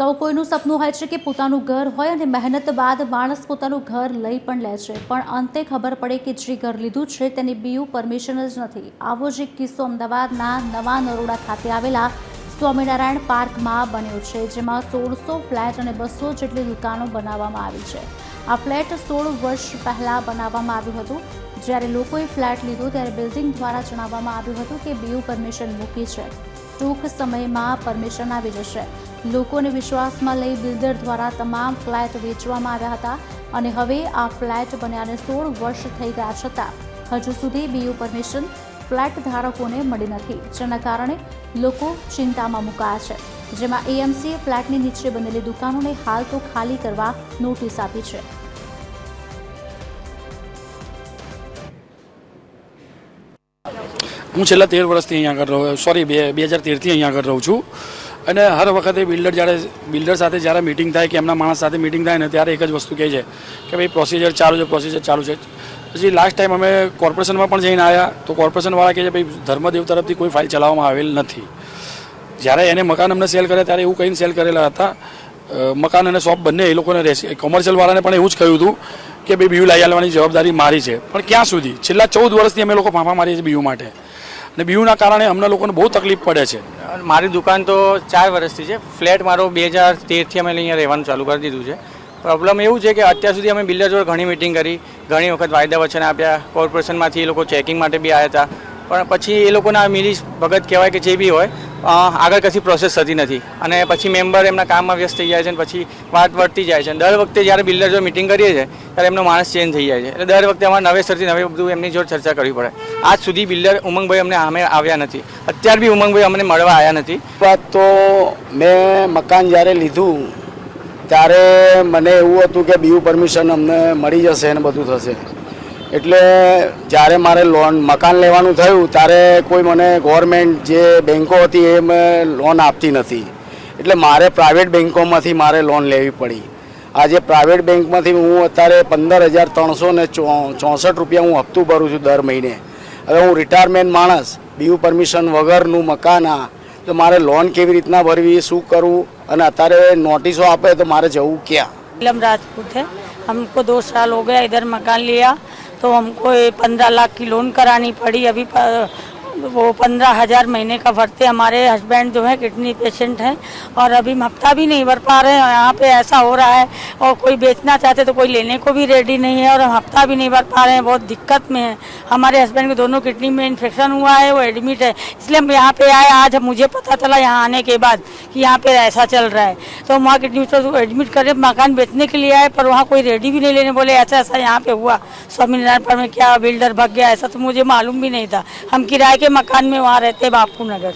સૌ કોઈનું સપનું હોય છે કે પોતાનું ઘર હોય અને મહેનત બાદ માણસ પોતાનું ઘર લઈ પણ લે છે, પણ અંતે ખબર પડે કે જે ઘર લીધું છે તેની બીયુ પરમિશન જ નથી। આવો જ એક કિસ્સો અમદાવાદના નવા નરોડા ખાતે આવેલા સ્વામિનારાયણ પાર્કમાં બન્યો છે, જેમાં 1600 ફ્લેટ અને 200 જેટલી દુકાનો બનાવવામાં આવી છે। આ ફ્લેટ 16 વર્ષ પહેલા બનાવવામાં આવ્યું હતું। જ્યારે લોકોએ ફ્લેટ લીધો ત્યારે બિલ્ડિંગ દ્વારા જણાવવામાં આવ્યું હતું કે બીયુ પરમિશન મૂકી છે, ટૂંક સમયમાં પરમિશન આવી જશે। લોકોને વિશ્વાસમાં લઈ બિલ્ડર દ્વારા તમામ ફ્લેટ વેચવામાં આવ્યા હતા અને હવે આ ફ્લેટ બન્યાને 16 વર્ષ થઈ ગયા છતાં હજુ સુધી બીયુ પરમિશન ફ્લેટ ધારકોને મળી નથી, જેના કારણે લોકો ચિંતામાં મુકાયા છે। જેમાં એએમસીએ ફ્લેટની નીચે બનેલી દુકાનોને હાલ તો ખાલી કરવા નોટિસ આપી છે। હું છેલ્લા 13 વર્ષથી અહીંયા આગળ રહું, સોરી 2013થી અહીંયા આગળ રહું છું અને હર વખતે બિલ્ડર સાથે જ્યારે મિટિંગ થાય કે એમના માણસ સાથે મિટિંગ થાય ને ત્યારે એક જ વસ્તુ કહે છે કે ભાઈ પ્રોસિજર ચાલુ છે। પછી લાસ્ટ ટાઈમ અમે કોર્પોરેશનમાં પણ જઈને આવ્યા તો કોર્પોરેશનવાળા કહે છે ભાઈ ધર્મદેવ તરફથી કોઈ ફાઇલ ચલાવવામાં આવેલ નથી। જ્યારે એને મકાન અમને સેલ કરે ત્યારે એવું કહીને સેલ કરેલા હતા, મકાન અને શોપ બંને એ લોકોને કોમર્શિયલવાળાને પણ એવું જ કહ્યું હતું કે ભાઈ બીયુ લઈ આવવાની જવાબદારી મારી છે, પણ ક્યાં સુધી? છેલ્લા 14 વર્ષથી અમે લોકો ફાંફા મારીએ છીએ બીયુ માટે અને બીયુના કારણે અમને લોકોને બહુ તકલીફ પડે છે। મારી દુકાન તો 4 વર્ષથી છે, ફ્લેટ મારો 2013થી અમે અહીંયા રહેવાનું ચાલુ કરી દીધું છે। પ્રોબ્લેમ એવું છે કે અત્યાર સુધી અમે બિલ્ડર જોડે ઘણી મિટિંગ કરી, ઘણી વખત વાયદા વચન આપ્યા, કોર્પોરેશનમાંથી એ લોકો ચેકિંગ માટે બી આવ્યા હતા, પણ પછી એ લોકોના મિલી ભગત કહેવાય કે જે બી હોય આગળ કશી પ્રોસેસ થતી નથી અને પછી મેમ્બર એમના કામમાં વ્યસ્ત થઈ જાય છે અને પછી વાત વધતી જાય છે। દર વખતે જ્યારે બિલ્ડર જોડે મિટિંગ કરીએ છીએ ત્યારે એમનો માણસ ચેન્જ થઈ જાય છે, એટલે દર વખતે અમારે નવેસરથી બધું એમની જોડે ચર્ચા કરવી પડે। આજ સુધી બિલ્ડર ઉમંગભાઈ અમને સામે આવ્યા નથી, અત્યાર બી ઉમંગભાઈ અમને મળવા આવ્યા નથી। વાત તો મેં મકાન જ્યારે લીધું ત્યારે મને એવું હતું કે બીયુ પરમિશન અમને મળી જશે અને બધું થશે, એટલે જ્યારે મારે મકાન લેવાનું થયું ત્યારે કોઈ મને ગવર્મેન્ટ જે બેન્કો હતી એ લોન આપતી નથી, એટલે મારે પ્રાઇવેટ બેન્કોમાંથી મારે લોન લેવી પડી। આજે પ્રાઇવેટ બેન્કમાંથી હું અત્યારે 15,364 રૂપિયા હું હપ્તું ભરું છું દર મહિને। હવે હું રિટાયરમેન્ટ માણસ, બીયુ પરમિશન વગરનું મકાન તો મારે લોન કેવી રીતના ભરવી, શું કરવું અને અત્યારે નોટિસો આપે તો મારે જવું ક્યાં? नीलम राजपूत है। हमको 2 साल हो गया इधर मकान लिया तो हमको 15 लाख की लोन करानी पड़ी। अभी वो 15,000 महीने का भरते। हमारे हस्बैंड जो है किडनी पेशेंट हैं और अभी हम हफ्ता भी नहीं भर पा रहे हैं। यहाँ पे ऐसा हो रहा है और कोई बेचना चाहते तो कोई लेने को भी रेडी नहीं है और हम हफ्ता भी नहीं भर पा रहे हैं, बहुत दिक्कत में है। हमारे हस्बैंड के दोनों किडनी में इन्फेक्शन हुआ है, वो एडमिट है, इसलिए हम यहाँ पे आए। आज मुझे पता चला यहाँ आने के बाद कि यहाँ पे ऐसा चल रहा है, तो हम वहाँ किडनी एडमिट करे मकान बेचने के लिए आए, पर वहाँ कोई रेडी भी नहीं लेने, बोले ऐसा ऐसा यहाँ पे हुआ स्वामीनारायण पर में क्या बिल्डर भाग गया, ऐसा तो मुझे मालूम भी नहीं था। हम किराए के मकान में वहाँ रहते बापू नगर।